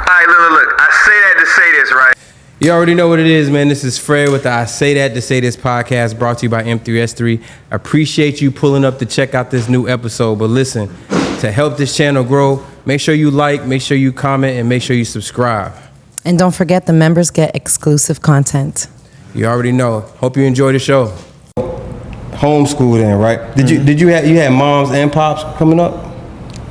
right, look. I say that to say this, right? You already know what it is, man. This is Fred with the I Say That to Say This podcast, brought to you by M3S3. Appreciate you pulling up to check out this new episode. But listen, to help this channel grow, make sure you like, make sure you comment, and make sure you subscribe. And don't forget, the members get exclusive content. You already know. Hope you enjoy the show. Homeschooled in, right? Did you had moms and pops coming up?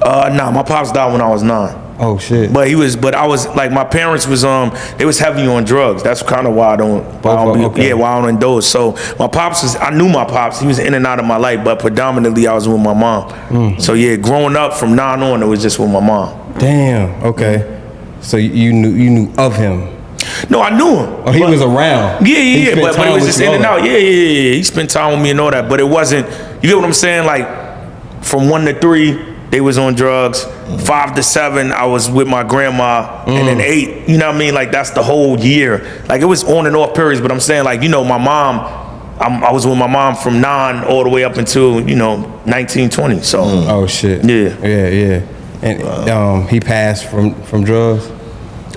Nah, my pops died when I was 9. Oh shit. But I was like, my parents was they was heavy on drugs. That's kind of why I don't indulge. So I knew my pops. He was in and out of my life, but predominantly I was with my mom. So yeah, growing up from 9 on, it was just with my mom. Damn. Okay. So you knew of him. No, I knew him. Oh, he was around. Yeah. But it was just in and out. Yeah. He spent time with me and all that. But it wasn't. You get what I'm saying? Like from 1 to 3. They was on drugs. 5 to 7, I was with my grandma, and then 8, you know what I mean? Like that's the whole year. Like it was on and off periods, but I'm saying like, you know, my mom, I was with my mom from 9 all the way up until, 19, 20. So. Oh shit. Yeah. And he passed from drugs.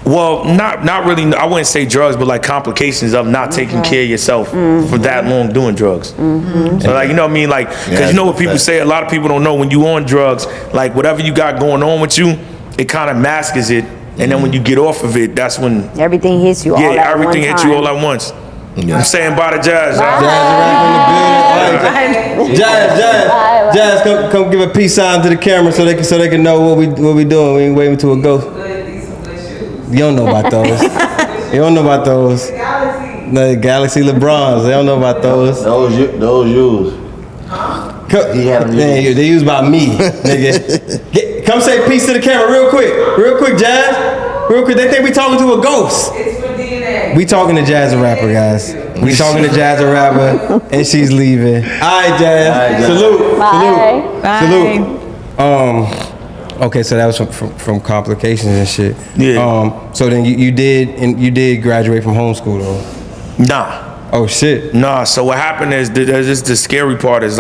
Well, not really. I wouldn't say drugs, but like complications of not taking care of yourself for that long doing drugs. So like, you know what I mean? Like, because you know what people say, a lot of people don't know when you on drugs, like whatever you got going on with you, it kind of masks it. And then when you get off of it, that's when everything hits you all at once. Yeah, everything hits you all at once. Yeah. I'm saying bye to Jazz. Jazz, come give a peace sign to the camera so they can know what we doing. We ain't waiting to a ghost. You don't know about those. The Galaxy LeBrons. They don't know about those. Those used. He had them used. They used by me, nigga. Come say peace to the camera real quick, Jazz. Real quick. They think we talking to a ghost. It's for DNA. We talking to Jazz the Rapper, guys. We talking to Jazz the Rapper, and she's leaving. All right, Jazz. Salute. Bye. Okay, so that was from complications and shit. Yeah. So then you did graduate from homeschool though? Nah. Oh shit. Nah. So what happened is the scary part is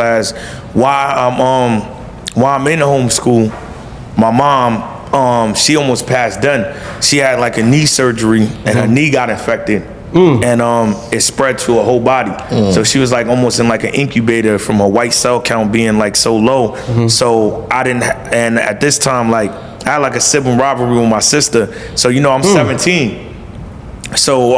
why I'm in homeschool. My mom, she almost passed done. She had like a knee surgery and her knee got infected. And it spread to her whole body. So she was like almost in like an incubator from her white cell count being like so low. So I didn't, and at this time, like I had like a sibling rivalry with my sister. So I'm 17. So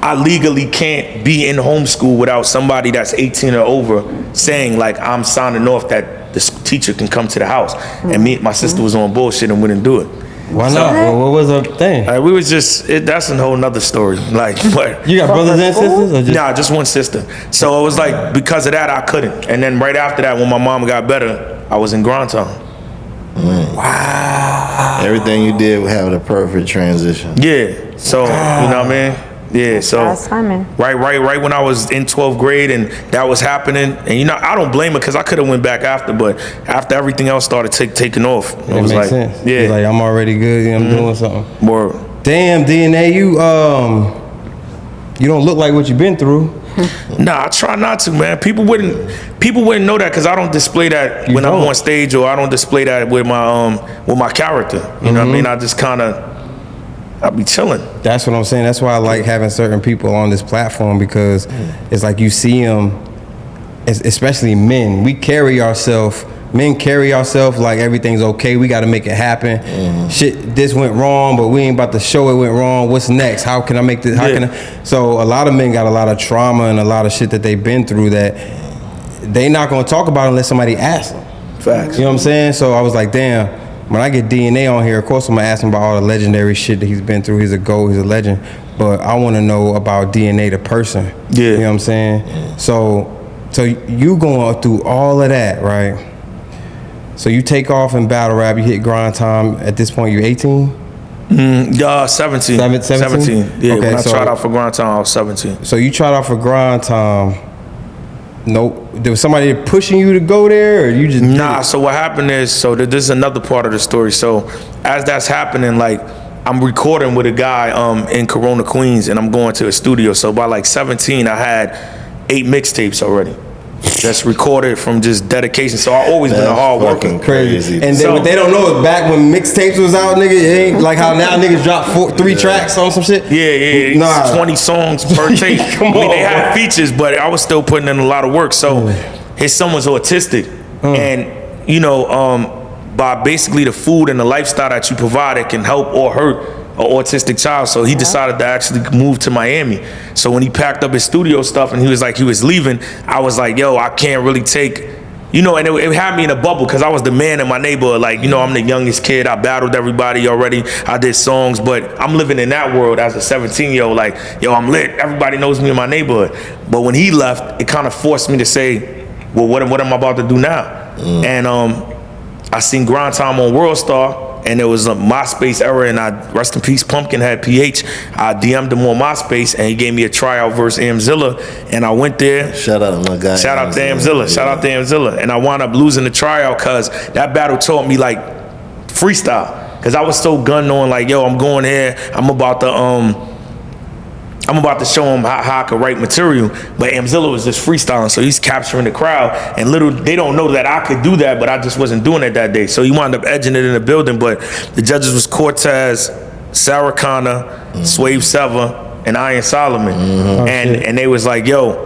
I legally can't be in homeschool without somebody that's 18 or over saying like I'm signing off that the teacher can come to the house. And my sister was on bullshit and wouldn't do it. Why not? Well, what was her thing? We was just, that's a whole nother story. Like, but you got brothers and sisters? Or Nah, just one sister. So it was like, because of that, I couldn't. And then right after that, when my mom got better, I was in Grontown. Wow. Everything you did would have the perfect transition. Yeah. So, you know what I mean? Yeah, so right when I was in 12th grade and that was happening, and I don't blame her because I could have went back after, but after everything else started taking off, it was like, sense. Yeah, it's like I'm already good. I'm doing something. More. Damn, DNA, you don't look like what you've been through. Nah, I try not to, man. People wouldn't know that because I don't display that when I'm on stage, or I don't display that with my character. You know what I mean? I just kind of. I'll be chilling. That's what I'm saying. That's why I like having certain people on this platform, because it's like you see them, especially men. Men carry ourselves like everything's okay. We got to make it happen. Shit, this went wrong, but we ain't about to show it went wrong. What's next? How can I make this? So a lot of men got a lot of trauma and a lot of shit that they've been through that they not gonna talk about unless somebody asks them. Facts. You know what I'm saying? So I was like, damn. When I get DNA on here, of course I'm gonna ask him about all the legendary shit that he's been through. He's a GOAT, he's a legend. But I wanna know about DNA the person. Yeah. You know what I'm saying? So you going through all of that, right? So you take off in battle rap, you hit grind time. At this point, you 18? 17. 17? Yeah, okay, when I tried out for grind time, I was 17. So you tried out for grind time. Nope. There was somebody pushing you to go there, or you just Nah, so what happened is, this is another part of the story. So as that's happening, like I'm recording with a guy in Corona, Queens, and I'm going to a studio. So by like 17, I had 8 mixtapes already. that's recorded from just dedication. So I always been a hard worker. fucking Crazy. And then So- what they don't know is back when mixtapes was out, nigga, it ain't like how now niggas drop 3 tracks on some shit. Yeah. Nah. 20 songs per tape. Come I mean, they on, had bro. features, but I was still putting in a lot of work. So his son was autistic. And, you know, by basically the food and the lifestyle that you provide, it can help or hurt an autistic child. So he decided to actually move to Miami. So when he packed up his studio stuff and he was leaving, I was like, yo, I can't really take, you know, and it had me in a bubble because I was the man in my neighborhood. Like, you know, I'm the youngest kid. I battled everybody already. I did songs, but I'm living in that world as a 17-year-old. Like, yo, I'm lit. Everybody knows me in my neighborhood. But when he left, it kind of forced me to say, well, what am I about to do now? And I seen Grind Time on World Star, and it was a MySpace era, and I, rest in peace, Pumpkinhead PH. I DM'd him on MySpace, and he gave me a tryout versus Amzilla, and I went there. Shout out to my guy. Shout out to Amzilla. Shout out to Amzilla. And I wound up losing the tryout because that battle taught me like freestyle. Because I was so gunned on, like, yo, I'm going here. I'm about to show him how I could write material. But Amzilla was just freestyling, so he's capturing the crowd. And they don't know that I could do that, but I just wasn't doing it that day. So he wound up edging it in the building. But the judges was Cortez, Sarah Connor, Swave Sever, and Iron Solomon. And they was like, yo,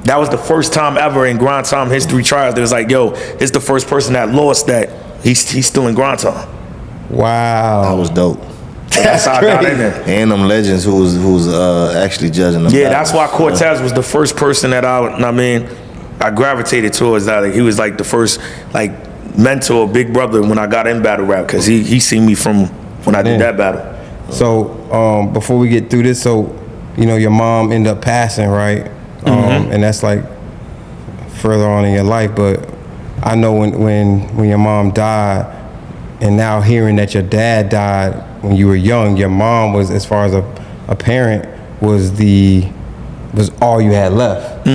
that was the first time ever in Grind Time history trials. They was like, yo, it's the first person that lost that. He's still in Grind Time. Wow. That was dope. That's how I got in there. And them legends who was actually judging them. Yeah, that's why Cortez was the first person that I gravitated towards that. Like, he was like the first like mentor, big brother when I got in battle rap because he seen me from when I did that battle. So before we get through this, so you know your mom ended up passing, right? And that's like further on in your life. But I know when your mom died, and now hearing that your dad died when you were young, your mom was, as far as a parent, was all you had left.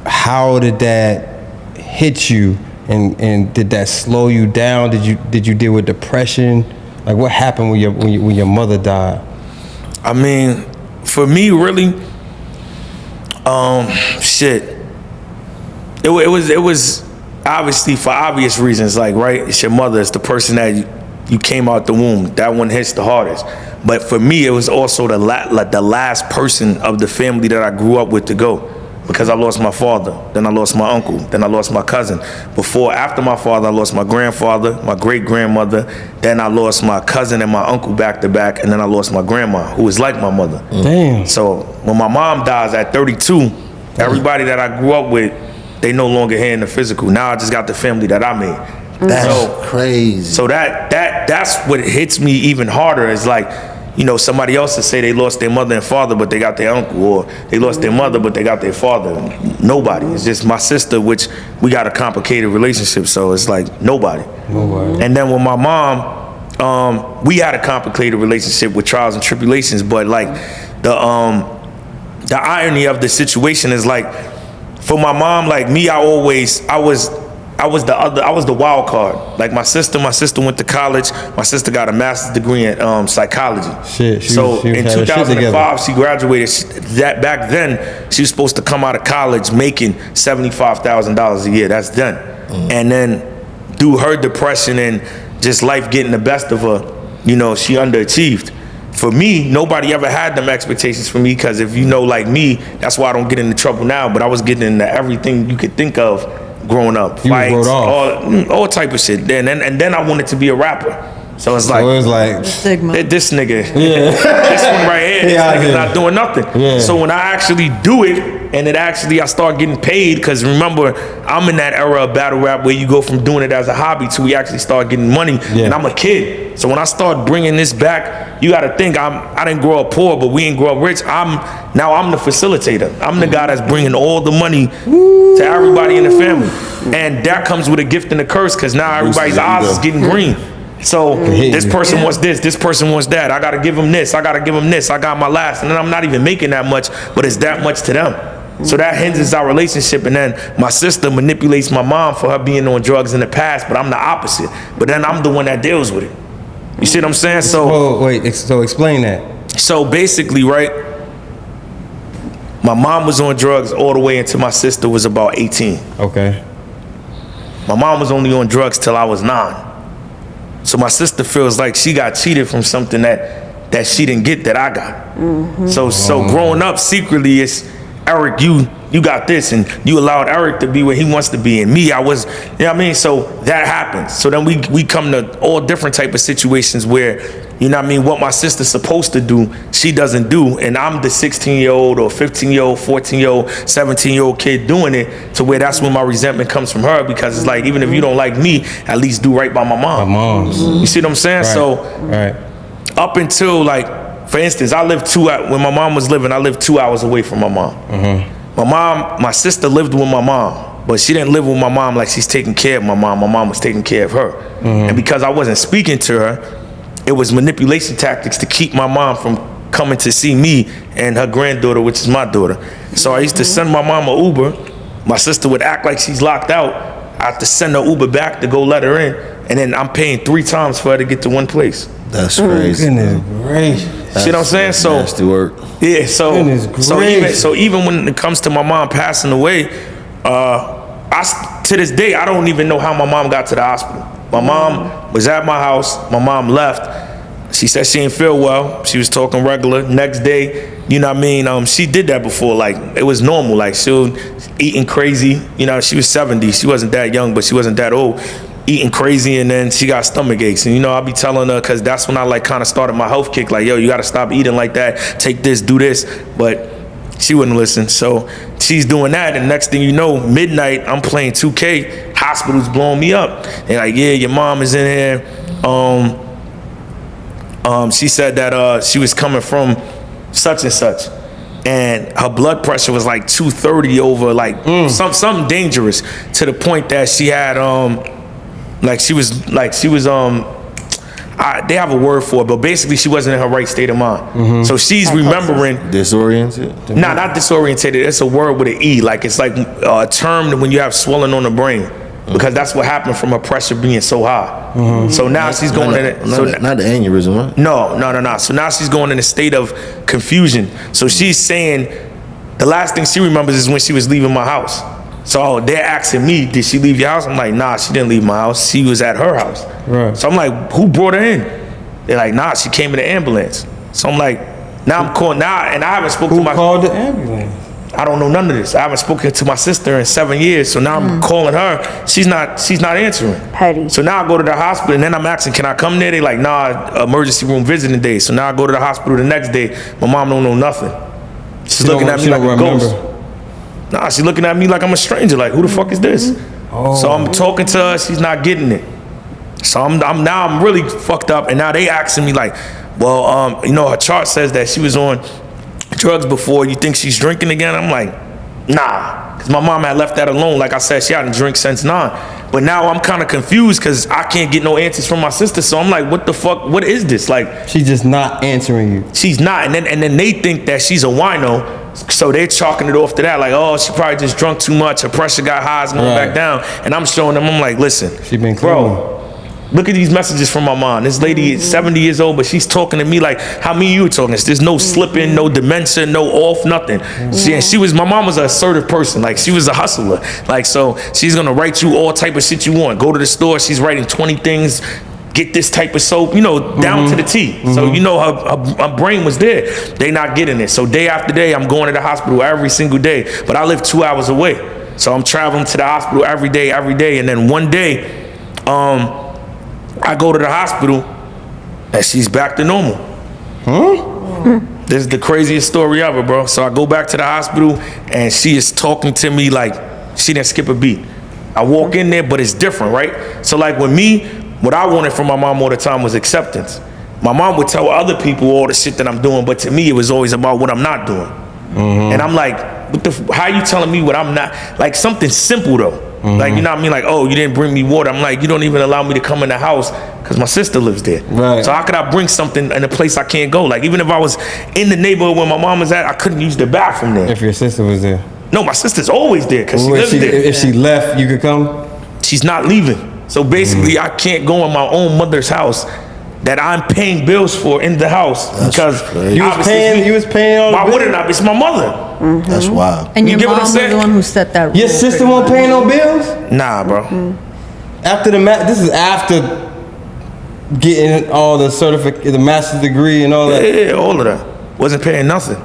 How did that hit you, and did that slow you down? Did you deal with depression? Like, what happened when your mother died? I mean, for me, really, shit. It was obviously for obvious reasons. Like, right, it's your mother. It's the person that you came out the womb. That one hits the hardest. But for me, it was also the last person of the family that I grew up with to go. Because I lost my father, then I lost my uncle, then I lost my cousin. After my father, I lost my grandfather, my great-grandmother, then I lost my cousin and my uncle back to back, and then I lost my grandma, who was like my mother. Damn. So when my mom dies at 32, everybody that I grew up with, they no longer here in the physical. Now I just got the family that I made. That's crazy. So that's what hits me even harder, is like, you know, somebody else to say they lost their mother and father, but they got their uncle, or they lost their mother, but they got their father. Nobody. It's just my sister, which we got a complicated relationship, so it's like nobody. And then with my mom, we had a complicated relationship with trials and tribulations, but like the irony of the situation is like, for my mom, like me, I was the wild card. Like my sister went to college. My sister got a master's degree in psychology. Shit, she so was in having shit 2005, she graduated. Back then, she was supposed to come out of college making $75,000 a year. That's done. And then, through her depression and just life getting the best of her, you know, she underachieved. For me, nobody ever had them expectations for me, because if you know, like me, that's why I don't get into trouble now. But I was getting into everything you could think of growing up, You fights, wrote off. all type of shit. And then I wanted to be a rapper. So it's like, So it was like, Stigma. this nigga, this one right here, this Yeah, nigga's yeah. not doing nothing. Yeah. So when I actually do it, and I start getting paid, because remember, I'm in that era of battle rap where you go from doing it as a hobby to we actually start getting money, and I'm a kid. So when I start bringing this back, you gotta think, I didn't grow up poor, but we didn't grow up rich. I'm the facilitator. I'm the guy that's bringing all the money to everybody in the family. And that comes with a gift and a curse, because now everybody's eyes is getting green. So this person wants this person wants that. I gotta give him this, I gotta give him this, I got my last. And then I'm not even making that much, but it's that much to them. So that hinders our relationship. And then my sister manipulates my mom for her being on drugs in the past, but I'm the opposite. But then I'm the one that deals with it. You see what I'm saying? So oh wait, so explain that. so basically, right, My mom was on drugs all the way until my sister was about 18. Okay. My mom was only on drugs till I was 9. So my sister feels like she got cheated from something that she didn't get that I got. So growing up secretly, it's Eric, you got this, and you allowed Eric to be where he wants to be, and me, I was, you know what I mean? So that happens. So then we come to all different type of situations where, you know what I mean, what my sister's supposed to do, she doesn't do, and I'm the 16-year-old or 15-year-old, 14-year-old, 17-year-old kid doing it, to where that's when my resentment comes from her, because it's like, even if you don't like me, at least do right by my mom. My mom's. You see what I'm saying? Right. So Right. up until, like, for instance, when my mom was living, I lived 2 hours away from my mom. My sister lived with my mom, but she didn't live with my mom like she's taking care of my mom. My mom was taking care of her. And because I wasn't speaking to her, it was manipulation tactics to keep my mom from coming to see me and her granddaughter, which is my daughter. So I used to send my mom an Uber. My sister would act like she's locked out. I have to send her Uber back to go let her in, and then I'm paying 3 times for her to get to one place. That's crazy. Goodness gracious. See what I'm saying? So Nasty work. yeah, so Goodness even gracious. when it comes to my mom passing away, to this day I don't even know how my mom got to the hospital. My mom was at my house. My mom left. She said she didn't feel well. She was talking regular. Next day, you know what I mean? She did that before. Like, it was normal. Like, she was eating crazy. You know, she was 70. She wasn't that young, but she wasn't that old. Eating crazy, and then she got stomach aches. And, you know, I'll be telling her, because that's when I, like, kind of started my health kick. Like, yo, you got to stop eating like that. Take this, do this. But she wouldn't listen. So she's doing that, and next thing you know, midnight, I'm playing 2K. Hospital's blowing me up. They're like, yeah, your mom is in here. She said that she was coming from such and such, and her blood pressure was like 230 over, like something dangerous, to the point that she had they have a word for it, but basically she wasn't in her right state of mind. So she's remembering. Disoriented? Nah, not disorientated. It's a word with an E. Like, it's like a term when you have swelling on the brain, because that's what happened from her pressure being so high. So now she's going in it. Not the aneurysm, right? No. So now she's going in a state of confusion. So she's saying the last thing she remembers is when she was leaving my house. So they're asking me, did she leave your house? I'm like, nah, she didn't leave my house. She was at her house. Right. So I'm like, who brought her in? They're like, nah, she came in the ambulance. So I'm like, now I'm calling now, and I haven't spoken to my. Who called the ambulance? I don't know none of this. I haven't spoken to my sister in 7 years. So now I'm calling her. She's not answering. Petty. So now I go to the hospital, and then I'm asking, can I come there? They like, nah, emergency room visiting day. So now I go to the hospital the next day. My mom don't know nothing. She's looking at me like a ghost. Nah, she's looking at me like I'm a stranger. Like, who the fuck is this? So I'm talking to her. She's not getting it. So I'm really fucked up. And now they asking me like, well, you know, her chart says that she was on drugs before. You think she's drinking again? I'm like, nah, because my mom had left that alone. Like I said, she hadn't drank since 9. But now I'm kind of confused because I can't get no answers from my sister. So I'm like, what the fuck? What is this? Like, She's just not answering you. she's not. And then they think that she's a wino. So they're chalking it off to that. Like, oh, she probably just drunk too much. Her pressure got high, it's going back down. And I'm showing them, I'm like, listen, She been bro, look at these messages from my mom. This lady is 70 years old, but she's talking to me like how me and you were talking. There's no slipping, no dementia, no off, nothing. My mom was an assertive person. Like, she was a hustler. Like, so she's gonna write you all type of shit you want. Go to the store, she's writing 20 things. Get this type of soap, you know, down to the T. So, you know, her brain was there. They not getting it. So day after day, I'm going to the hospital every single day. But I live 2 hours away. So I'm traveling to the hospital every day. And then one day, I go to the hospital and she's back to normal. This is the craziest story ever, bro. So I go back to the hospital and she is talking to me like she didn't skip a beat. I walk in there, but it's different, right? So like with me, what I wanted from my mom all the time was acceptance. My mom would tell other people all the shit that I'm doing, but to me, it was always about what I'm not doing. And I'm like, how you telling me what I'm not? Like, something simple though. Like, you know what I mean? Like, oh, you didn't bring me water. I'm like, you don't even allow me to come in the house because my sister lives there. Right. So how could I bring something in a place I can't go? Like, even if I was in the neighborhood where my mom was at, I couldn't use the bathroom there. If your sister was there. No, my sister's always there because she lives there. If she left, you could come? She's not leaving. So basically, I can't go in my own mother's house that I'm paying bills for in the house because crazy. You was obviously paying. You was paying all. Why the wouldn't I? It's my mother. That's wild. And You your get what mom I'm was saying? the one who set that rule. Your sister won't pay no bills Nah, bro. after the this is after getting all the the master's degree and all that. Yeah, all of that. Wasn't paying nothing.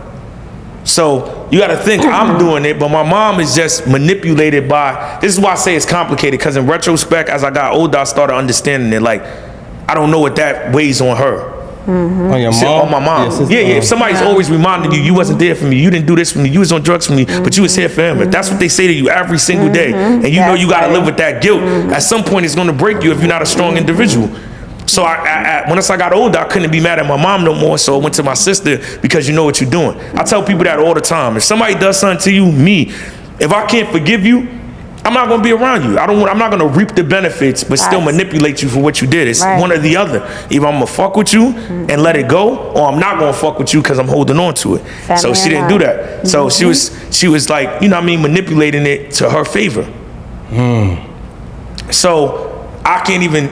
So you got to think I'm doing it, but my mom is just manipulated by. This is why I say it's complicated, because in retrospect, as I got older, I started understanding it. Like, I don't know what that weighs on her. On your Shit, mom. on my mom. Your sister? Yeah. If somebody's always reminding you wasn't there for me, you didn't do this for me, you was on drugs for me, but you was here for him. If that's what they say to you every single day, and you know you got to live with that guilt, at some point it's going to break you if you're not a strong individual. So once I got older, I couldn't be mad at my mom no more. So I went to my sister, because you know what you're doing. I tell people that all the time. If somebody does something to you, if I can't forgive you, I'm not gonna be around you. I'm not gonna reap the benefits, but still manipulate you for what you did. It's one or the other. Either I'm gonna fuck with you and let it go, or I'm not gonna fuck with you because I'm holding on to it. So she didn't do that. So she was like, you know what I mean, manipulating it to her favor. So I can't even,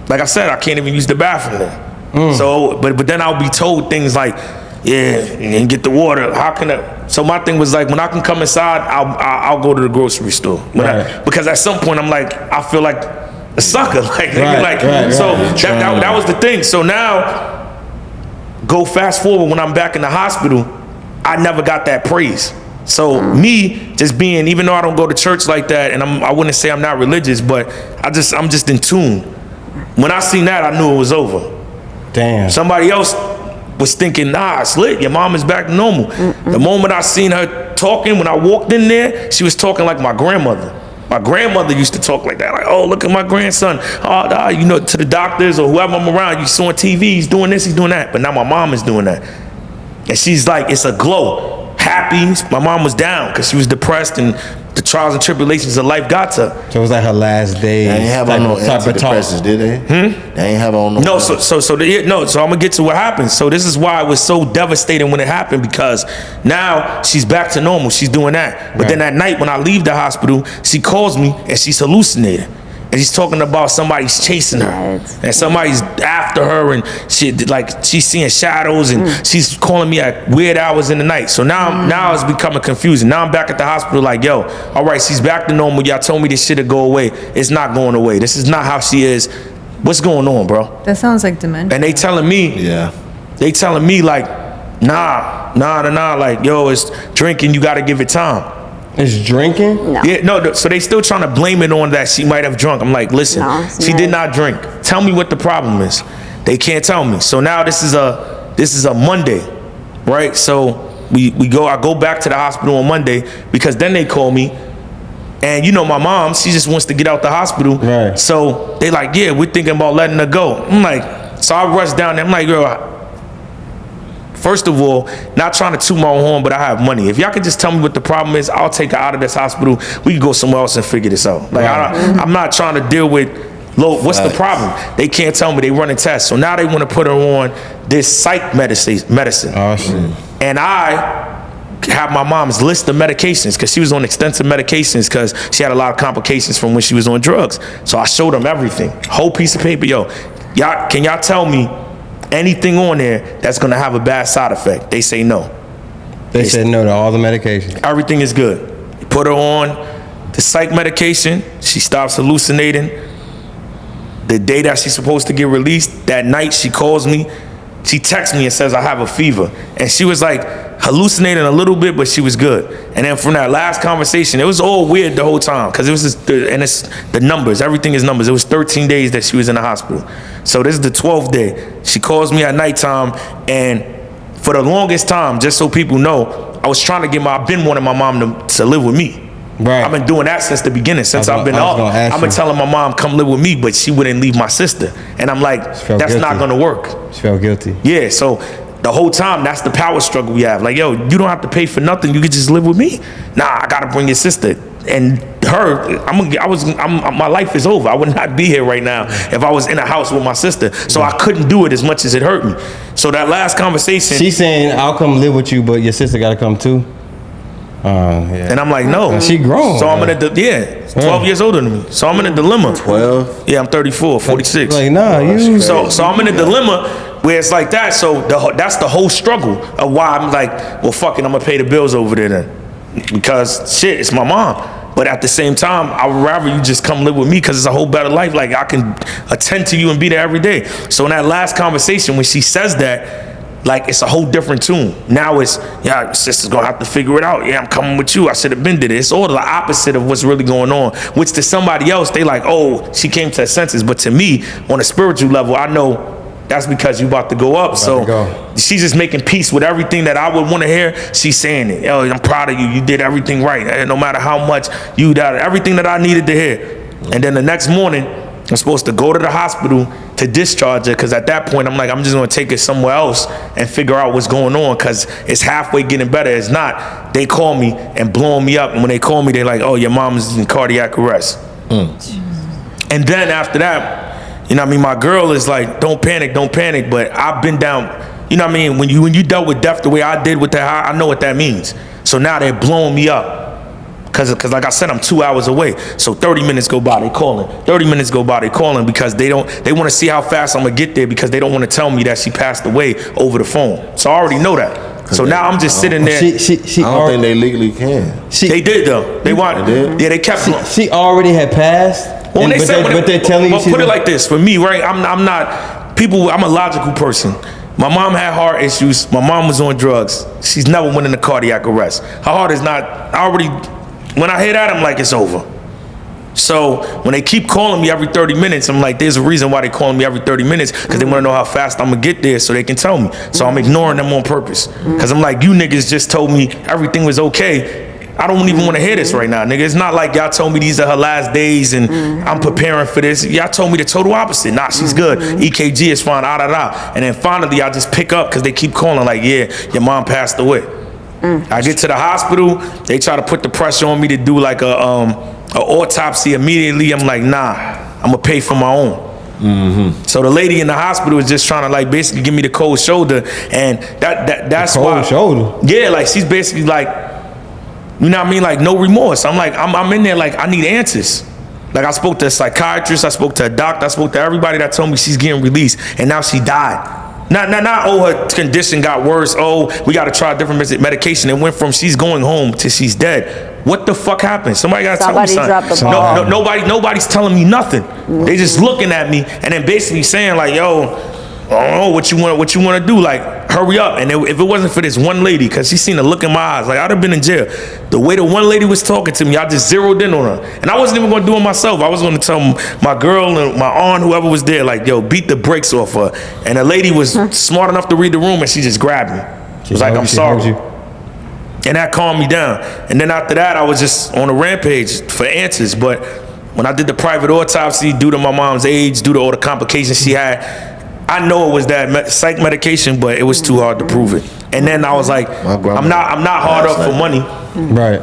like I said, I can't even use the bathroom then. So, but then I'll be told things like, yeah, and get the water. How can I? So my thing was like, when I can come inside, I'll go to the grocery store. Because at some point I'm like, I feel like a sucker. Like, that was the thing. So now, go fast forward when I'm back in the hospital, I never got that praise. So me just being, even though I don't go to church like that, and I wouldn't say I'm not religious, but I'm just in tune. When I seen that, I knew it was over. Damn. Somebody else was thinking, nah, it's lit. Your mom is back to normal. The moment I seen her talking, when I walked in there, she was talking like my grandmother. My grandmother used to talk like that. Like, oh, look at my grandson. Oh, you know, to the doctors or whoever I'm around, you saw on TV, he's doing this, he's doing that. But now my mom is doing that. And she's like, it's a glow. Happy. My mom was down because she was depressed and the trials and tribulations of life got to her. So it was like her last day. They ain't have on no antidepressants, did they? They ain't have on no. No, so I'm gonna get to what happened. So this is why it was so devastating when it happened, because now she's back to normal. She's doing that. But then at night when I leave the hospital, she calls me and she's hallucinating. And she's talking about somebody's chasing her and somebody's after her, and she's seeing shadows, and she's calling me at weird hours in the night. So now it's becoming confusing. Now I'm back at the hospital like, yo, all right, she's back to normal. Y'all told me this shit'd go away. It's not going away. This is not how she is. What's going on, bro? That sounds like dementia. And they telling me like, nah, like, yo, it's drinking. You got to give it time. It's drinking? No. Yeah, no, so they still trying to blame it on that she might have drunk. I'm like, listen, she did not drink. Tell me what the problem is. They can't tell me. So now this is a Monday, right? So I go back to the hospital on Monday, because then they call me, and you know my mom, she just wants to get out the hospital. Right. So they like, yeah, we're thinking about letting her go. I'm like, so I rush down there. I'm like, girl, first of all, not trying to toot my own horn, but I have money. If y'all could just tell me what the problem is, I'll take her out of this hospital. We can go somewhere else and figure this out. Like, I'm not trying to deal with, what's the problem? They can't tell me. They running tests. So now they want to put her on this psych medicine. Oh, shit. And I have my mom's list of medications, because she was on extensive medications because she had a lot of complications from when she was on drugs. So I showed them everything. Whole piece of paper. Yo, can y'all tell me anything on there that's gonna have a bad side effect? They say no. They said no to all the medication. Everything is good. Put her on the psych medication. She stops hallucinating. The day that she's supposed to get released, that night she calls me. She texts me and says, I have a fever. And she was like hallucinating a little bit, but she was good. And then from that last conversation, it was all weird the whole time, because it was it's the numbers. Everything is numbers. It was 13 days that she was in the hospital. So this is the 12th day. She calls me at nighttime, and for the longest time, just so people know, I was trying to I've been wanting my mom to live with me. Right. I've been doing that since the beginning, since I've been up. I've been telling my mom, come live with me, but she wouldn't leave my sister. And I'm like, that's not gonna work. She felt guilty. Yeah, so the whole time, that's the power struggle we have. Like, yo, you don't have to pay for nothing. You could just live with me. Nah, I gotta bring your sister. And her, my life is over. I would not be here right now if I was in a house with my sister. So I couldn't do it as much as it hurt me. So that last conversation. She's saying, I'll come live with you, but your sister gotta come too. Yeah. And I'm like, no. She grown. So I'm in a 12 years older than me. So I'm in a dilemma. 12? Yeah, I'm 34, 46. Like, nah, you. So I'm in a dilemma where it's like that. So that's the whole struggle of why I'm like, well, fuck it, I'm gonna pay the bills over there then, because shit, it's my mom. But at the same time, I would rather you just come live with me because it's a whole better life. Like, I can attend to you and be there every day. So in that last conversation, when she says that, like, it's a whole different tune. Now it's, yeah, your sister's gonna have to figure it out. Yeah, I'm coming with you. I should have been did it. It's all the opposite of what's really going on. Which to somebody else, they like, oh, she came to her senses. But to me, on a spiritual level, I know that's because you about to go up. So she's just making peace with everything that I would want to hear. She's saying it. Yo, I'm proud of you. You did everything right. And no matter how much you did, everything that I needed to hear. And then the next morning, I'm supposed to go to the hospital to discharge her, because at that point, I'm like, I'm just going to take it somewhere else and figure out what's going on, because it's halfway getting better. It's not. They call me and blowing me up. And when they call me, they're like, oh, your mom's in cardiac arrest. And then after that, you know what I mean, my girl is like, don't panic. But I've been down, you know what I mean? When you dealt with death the way I did with that, I know what that means. So now they're blowing me up. Cause like I said, I'm 2 hours away. So 30 minutes go by, they calling. 30 minutes go by, they calling, because they want to see how fast I'm gonna get there, because they don't want to tell me that she passed away over the phone. So I already know that. So now I'm just sitting there. She I don't think they legally can. They did though. They did? Yeah, they kept. She already had passed. Well, But they're telling you. Well, put it like this. For me, right? I'm not. People. I'm a logical person. My mom had heart issues. My mom was on drugs. She's never went into cardiac arrest. Her heart is not. I already. When I hear that, I'm like, it's over. So when they keep calling me every 30 minutes, I'm like, there's a reason why they calling me every 30 minutes, because they want to know how fast I'm gonna get there so they can tell me. So I'm ignoring them on purpose, because I'm like, you niggas just told me everything was okay. I don't even want to hear this right now, nigga. It's not like y'all told me these are her last days and I'm preparing for this. Y'all told me the total opposite. Nah, she's good. EKG is fine, And then finally, I just pick up because they keep calling like, yeah, your mom passed away. I get to the hospital. They try to put the pressure on me to do like a autopsy immediately. I'm like, nah, I'm gonna pay for my own. So the lady in the hospital is just trying to like basically give me the cold shoulder, and that's cold why. Shoulder. Yeah, like she's basically like, you know what I mean, like no remorse. I'm like, I'm in there like I need answers. Like I spoke to a psychiatrist, I spoke to a doctor, I spoke to everybody that told me she's getting released, and now she died. Not oh, her condition got worse. Oh, we got to try a different medication. It went from she's going home to she's dead. What the fuck happened? Somebody got to tell me something. Dropped the ball. Nobody's telling me nothing. They just looking at me and then basically saying like, yo, I don't know what you want to do. Like, hurry up. And if it wasn't for this one lady, because she seen the look in my eyes, like I'd have been in jail. The way the one lady was talking to me, I just zeroed in on her. And I wasn't even going to do it myself. I was going to tell my girl and my aunt, whoever was there, like, yo, beat the brakes off her. And the lady was smart enough to read the room, and she just grabbed me. She was like, I'm sorry. And that calmed me down. And then after that, I was just on a rampage for answers. But when I did the private autopsy, due to my mom's age, due to all the complications she had, I know it was that psych medication, but it was too hard to prove it. And then I was like, I'm not hard up for money. Right.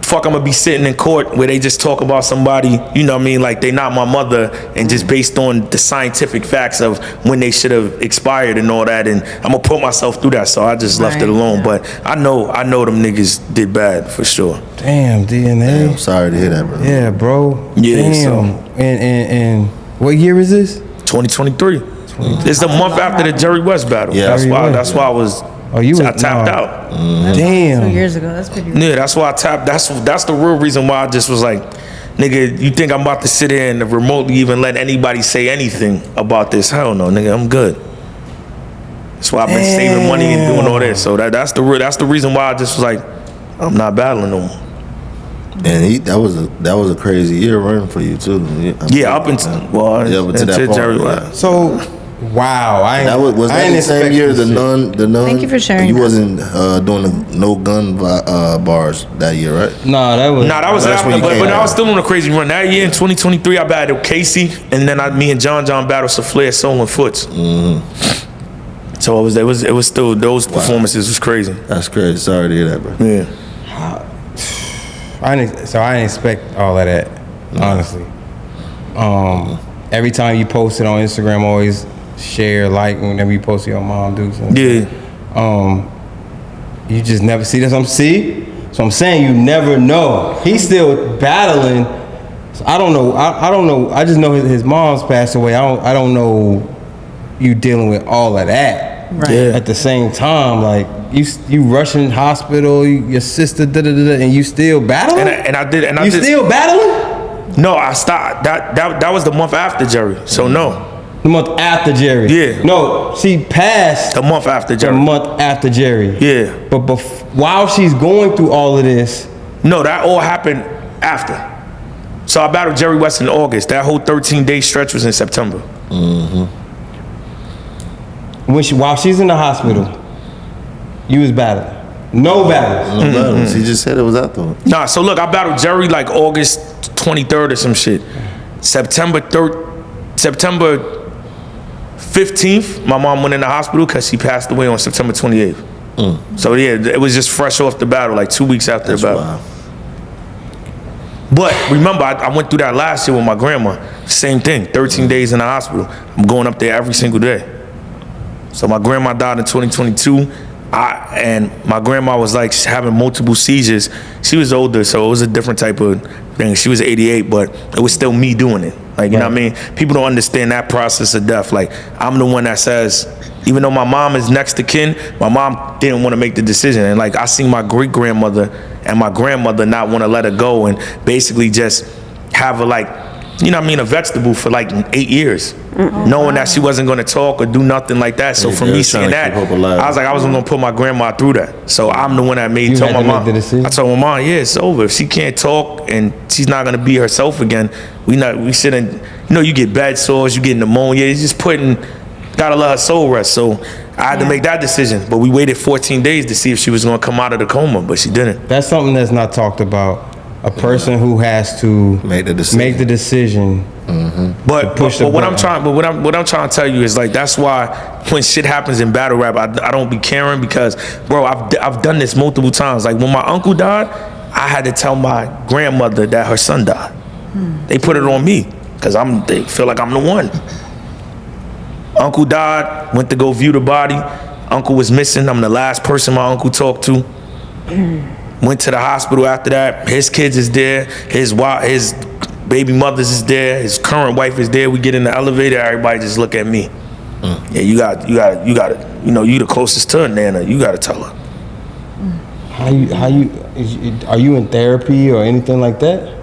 Fuck, I'm gonna be sitting in court where they just talk about somebody, you know what I mean, like they not my mother, and just based on the scientific facts of when they should have expired and all that, and I'm gonna put myself through that, so I just left it alone. But I know them niggas did bad for sure. Damn, DNA. I'm sorry to hear that, bro. Yeah, bro. Yeah. Damn. So. And what year is this? 2023. It's the month after the Jerry West battle. Yeah, that's why I was. Oh, I tapped out. Damn. 2 years ago. That's pretty. Yeah, that's why I tapped. That's the real reason why I just was like, nigga, you think I'm about to sit here and remotely even let anybody say anything about this? Hell no, nigga, I'm good. That's why I've been saving money and doing all this. So that's the reason why I just was like, I'm not battling no more. And that was a crazy year running for you too. Up until that Jerry West. So. Wow, was that the same year the nun? Thank you for sharing. You wasn't doing the no gun bars that year, right? No, that was after, but I was still on a crazy run. That year in 2023, I battled Casey, and then me and John battled Saflair, Soul and Foots. So it was still, those performances was crazy. That's crazy. Sorry to hear that, bro. Yeah. I didn't expect all of that, honestly. Every time you post it on Instagram, always share, like, whenever you post your mom do something. Yeah. You just never see this. So I'm saying you never know. He's still battling. So I don't know. I don't know. I just know his mom's passed away. I don't know you dealing with all of that. Right. Yeah. At the same time, like you rushing hospital, your sister, and you still battling. And I did. You still battling? No, I stopped. That was the month after Jerry. So no, The month after Jerry. Yeah. No, she passed the month after the Jerry. month after Jerry. Yeah. But while she's going through all of this, No, that all happened after. So I battled Jerry West in August. That whole 13-day stretch was in September. while she's in the hospital, you was battling. No battles. No battles. He just said it was after. Nah, so look, I battled Jerry like August 23rd or some shit. September 15th, my mom went in the hospital because she passed away on September 28th. So yeah, it was just fresh off the battle, like 2 weeks after That's the battle. wild. But remember, I went through that last year with my grandma. Same thing, 13 days in the hospital. I'm going up there every single day. So my grandma died in 2022. And my grandma was like having multiple seizures. She was older, so it was a different type of thing. She was 88, but it was still me doing it. Like, you know what I mean? People don't understand that process of death. Like, I'm the one that says, even though my mom is next to kin, my mom didn't want to make the decision. And like, I seen my great-grandmother and my grandmother not want to let her go and basically just have her like, you know what I mean, a vegetable for like 8 years, knowing that she wasn't going to talk or do nothing like that. So Yeah, for they me was trying seeing to that, keep hope alive. I was like, I wasn't going to put my grandma through that. So I'm the one that You told had my to mom. make the decision? I told my mom, yeah, it's over. If she can't talk and she's not going to be herself again, we shouldn't, you know, you get bad sores, you get pneumonia, it's just gotta let her soul rest. So I had to make that decision. But we waited 14 days to see if she was going to come out of the coma, but she didn't. That's something that's not talked about. A person who has to Make the decision. make the decision. But push the what I'm button. trying, what I'm trying to tell you is like that's why when shit happens in battle rap, I don't be caring because, bro, I've done this multiple times. Like when my uncle died, I had to tell my grandmother that her son died. They put it on me because they feel like I'm the one. Uncle died, went to go view the body. Uncle was missing. I'm the last person my uncle talked to. Went to the hospital after that. His kids is there. His baby mothers is there. His current wife is there. We get in the elevator. Everybody just look at me. Yeah, you got it. You know, you the closest to her, Nana. You got to tell her. Are you in therapy or anything like that?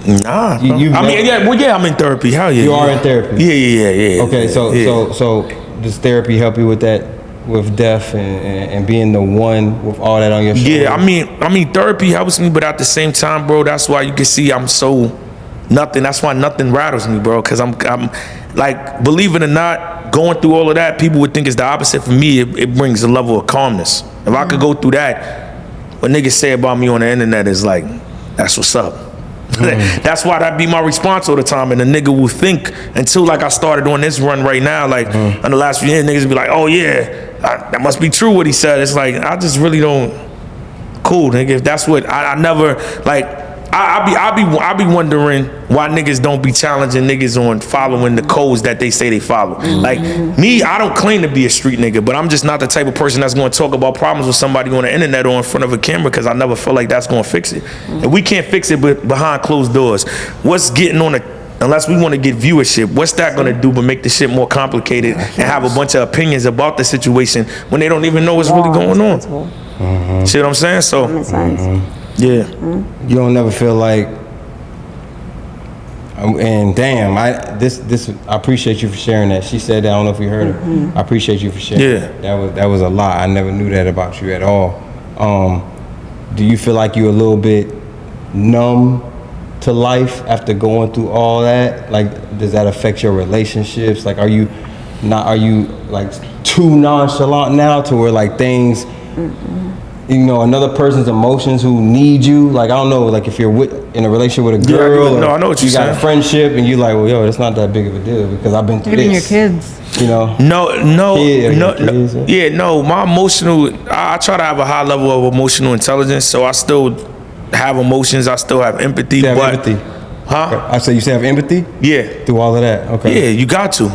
Nah. You- bro. you've I mean, never- I'm in therapy. Hell yeah. You are yeah. in therapy? Yeah. Okay, yeah. so does therapy help you with that, with death and being the one with all that on your shoulders? Yeah, I mean, therapy helps me, but at the same time, bro, that's why you can see I'm so nothing. That's why nothing rattles me, bro. Cause I'm like, believe it or not, going through all of that, people would think it's the opposite. For me, it brings a level of calmness. If I could go through that, what niggas say about me on the internet is like, that's what's up. That's why that be my response all the time. And the nigga will think until like I started on this run right now, like in the last few years, niggas be like, oh yeah, that must be true what he said. It's like, I just really don't, cool, nigga. If that's what, I never, like, I be wondering why niggas don't be challenging niggas on following the codes that they say they follow. Like me, I don't claim to be a street nigga, but I'm just not the type of person that's going to talk about problems with somebody on the internet or in front of a camera because I never feel like that's going to fix it. And we can't fix it behind closed doors. What's getting on unless we want to get viewership, what's that going to do but make the shit more complicated and have a bunch of opinions about the situation when they don't even know what's really going on? See what I'm saying? So, yeah. You don't never feel like, and damn, I appreciate you for sharing that. She said that. I don't know if you heard her. I appreciate you for sharing. Yeah. That was a lot. I never knew that about you at all. Do you feel like you're a little bit numb to life after going through all that? Like, does that affect your relationships? Like, are you like too nonchalant now to where like things, you know, another person's emotions who need you? Like, I don't know, like if you're in a relationship with a girl, I know what you you're got a saying. friendship and you're like, well, yo, that's not that big of a deal because I've been through Even your this. kids. You know? No, Kids, my emotional, I try to have a high level of emotional intelligence, so I still have emotions, I still have empathy, You have but, empathy. huh? I say you still have empathy Yeah, through all of that. Okay. yeah, you got to.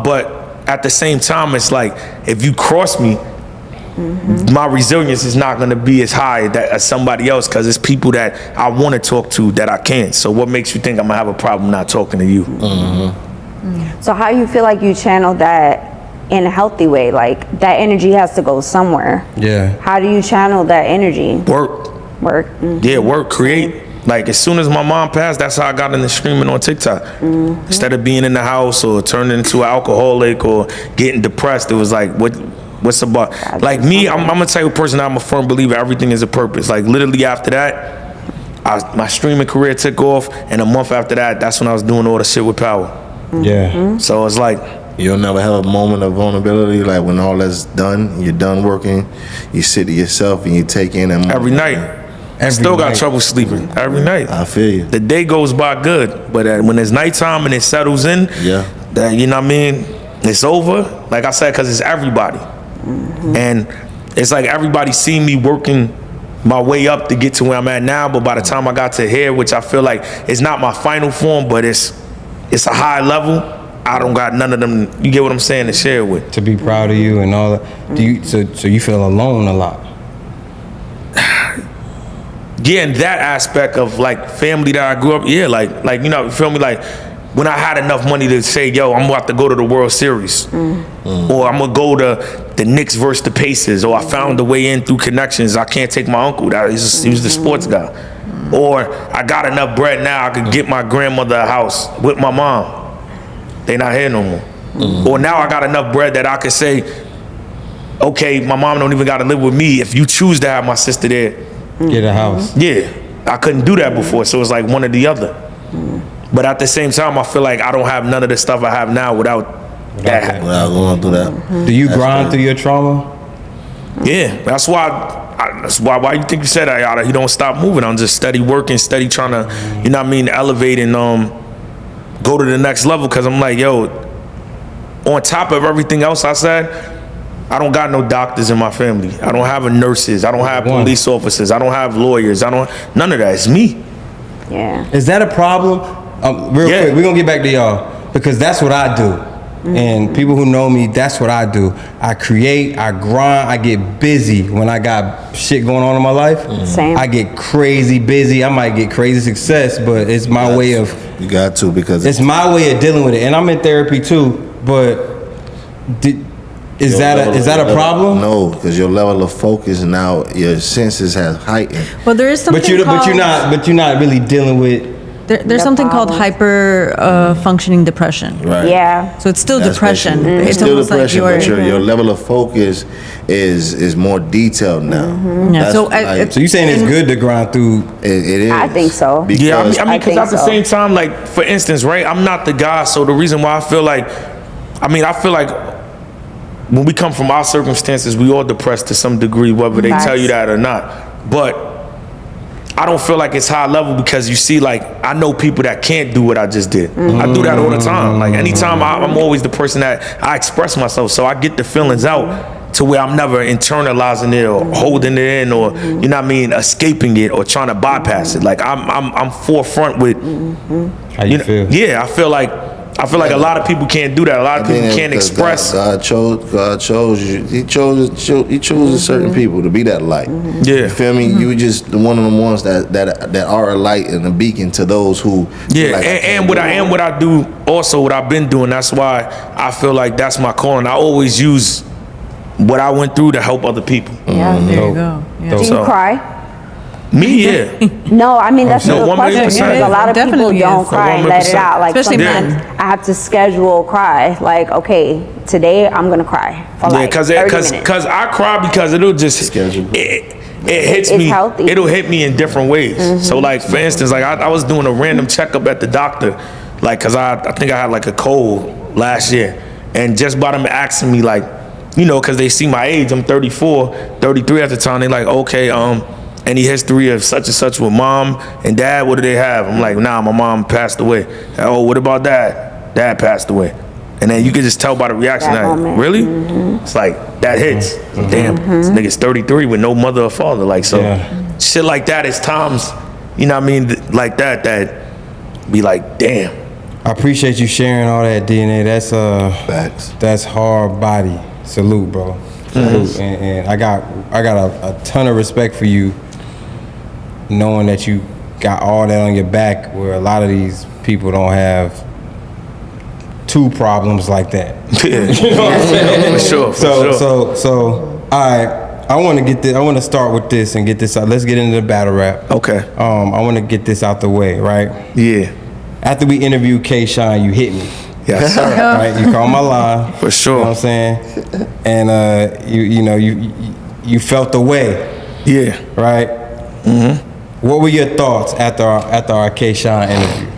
But at the same time, it's like, if you cross me, my resilience is not going to be as high as somebody else, because it's people that I want to talk to that I can't. So what makes you think I'm gonna have a problem not talking to you? So how you feel like you channel that in a healthy way? Like that energy has to go somewhere. Yeah. How do you channel that energy? Work. Work. Yeah, work, create. Like, as soon as my mom passed, that's how I got into streaming on TikTok. Instead of being in the house or turning into an alcoholic or getting depressed, it was like, what's about? Like me, I'm a type of person, I'm a firm believer everything is a purpose. Like, literally after that, my streaming career took off, and a month after that, that's when I was doing all the shit with Power. Yeah. So it's like, You'll never have a moment of vulnerability, like when all that's done, you're done working, you sit to yourself and you take in that moment. every night. I still got trouble sleeping every night. I feel you. The day goes by good, but when it's nighttime and it settles in, Yeah. that, you know what I mean, it's over. Like I said, because it's everybody. And it's like everybody see me working my way up to get to where I'm at now, but by the time I got to here, which I feel like it's not my final form, but it's a high level, I don't got none of them, you get what I'm saying, to share with. To be proud of you and all that. Do you so you feel alone a lot? Yeah, in that aspect of like family that I grew up, yeah, like you know, you feel me? Like when I had enough money to say, yo, I'm about to go to the World Series, or I'm gonna go to the Knicks versus the Pacers, or I found a way in through connections. I can't take my uncle, he was the sports guy, or I got enough bread now I could get my grandmother a house with my mom. They not here no more. Or now I got enough bread that I could say, okay, my mom don't even gotta live with me. If you choose to have my sister there, Get a house. yeah, I couldn't do that before, so it's like one or the other. But at the same time, I feel like I don't have none of the stuff I have now without that. Without going through that. Do you grind through your trauma? Yeah, that's why why you think you said that, Yada? You don't stop moving. I'm just steady working, steady trying to, you know what I mean, elevate and go to the next level, because I'm like, yo, on top of everything else I said, I don't got no doctors in my family. I don't have nurses. I don't have police officers. I don't have lawyers. None of that. It's me. Yeah. Is that a problem? Real Yeah. quick, we're gonna get back to y'all because that's what I do. And people who know me, that's what I do. I create, I grind, I get busy when I got shit going on in my life. Same. I get crazy busy. I might get crazy success, but it's my way of You got to, because it's my way of dealing with it. And I'm in therapy too, but is that a problem? No, because your level of focus now, your senses have heightened. Well, there is something But you're called, not really dealing with. there's something called hyper functioning depression. Right. Yeah. So it's still That's depression. basically- It's It's still almost depression, like but your level of focus is more detailed now. Yeah, That's so like- So you saying it's good to grind through? it is. I think so. Yeah, I Because mean, I because think at the so. same time, like, for instance, right, I'm not the guy, so the reason why I feel like when we come from our circumstances, we all depressed to some degree, whether they tell you that or not. But I don't feel like it's high level, because you see, like, I know people that can't do what I just did. I do that all the time. Like, anytime I'm always the person that I express myself, so I get the feelings out to where I'm never internalizing it or holding it in, or, you know what I mean, escaping it or trying to bypass it. Like, I'm forefront with, How you feel? yeah, I feel like a lot of people can't do that. A lot of people can't because express. God chose you. He chose certain people to be that light. Yeah. You feel me? You just one of the ones that are a light and a beacon to those who. Yeah, like, and what I do also, what I've been doing, that's why I feel like that's my calling. I always use what I went through to help other people. Yeah. There you go. Yeah. Do you So- cry? Me, yeah. No, I mean, that's a No, good 1 question, million because percent. a lot of people Definitely don't is. cry and let it 100%. out. Like, Especially sometimes men. I have to schedule cry. Like, okay, today I'm gonna cry for Yeah, like because 30 minutes. I cry, because it'll just Schedule. it hits It's me. healthy. It'll hit me in different ways. So, like, for instance, like I was doing a random checkup at the doctor, like, cause I think I had like a cold last year, and just by them asking me, like, you know, cause they see my age, I'm 34, 33 at the time. They like, okay, any history of such and such with mom and dad? What do they have? I'm like, nah, my mom passed away. Oh, what about dad? Dad passed away. And then you can just tell by the reaction, That like, moment. really? It's like, that hits. Damn, this nigga's 33 with no mother or father. Like, so Yeah. shit like that is times, you know what I mean, like that be like, damn. I appreciate you sharing all that, DNA. Facts. That's hard body. Salute, bro. And I got a ton of respect for you, knowing that you got all that on your back, where a lot of these people don't have two problems like that. Yeah. You know what I'm saying? For sure. So, all right. I want to get this. I want to start with this and get this out. Let's get into the battle rap. Okay. I want to get this out the way, right? Yeah. After we interviewed K-Shine, you hit me. Yes, sir. Right? You called my line. For sure. You know what I'm saying? And you felt the way, Yeah. right? Mm-hmm. What were your thoughts after our K-Shine interview?